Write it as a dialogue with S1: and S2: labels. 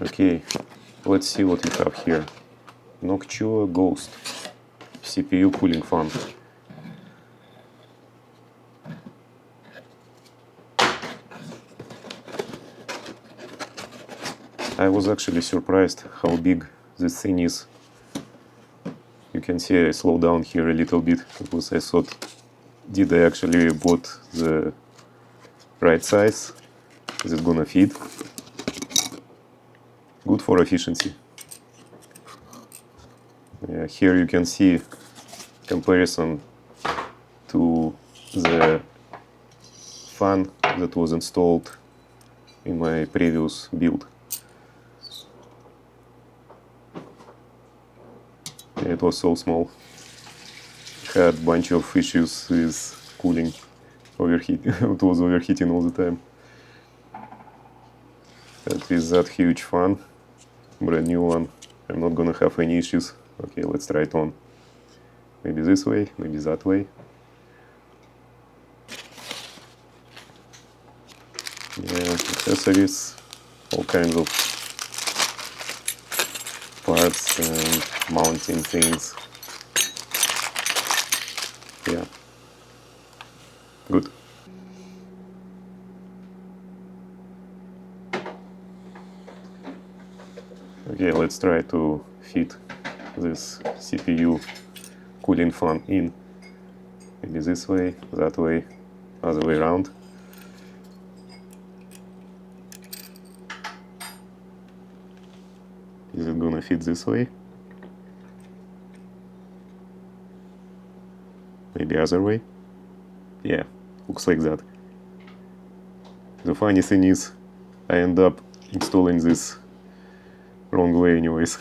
S1: Okay, let's see what we have here. Noctua Ghost CPU cooling fan. I was actually surprised how big this thing is. You can see I slowed down here a little bit because I thought, did I actually bought the right size? Is it gonna fit? Good for efficiency. Yeah, here you can see comparison to the fan that was installed in my previous build. It was so small. Had a bunch of issues with cooling, overheat. It was overheating all the time. And with that huge fan, brand new one, I'm not gonna have any issues. Okay, let's try it on. Maybe this way, maybe that way. Yeah, accessories, all kinds of parts and mounting things. Yeah, good. Okay, let's try to fit this CPU cooling fan in. Maybe this way, that way, other way around. Is it gonna fit this way? Maybe other way? Yeah, looks like that. The funny thing is, I end up installing this wrong way anyways.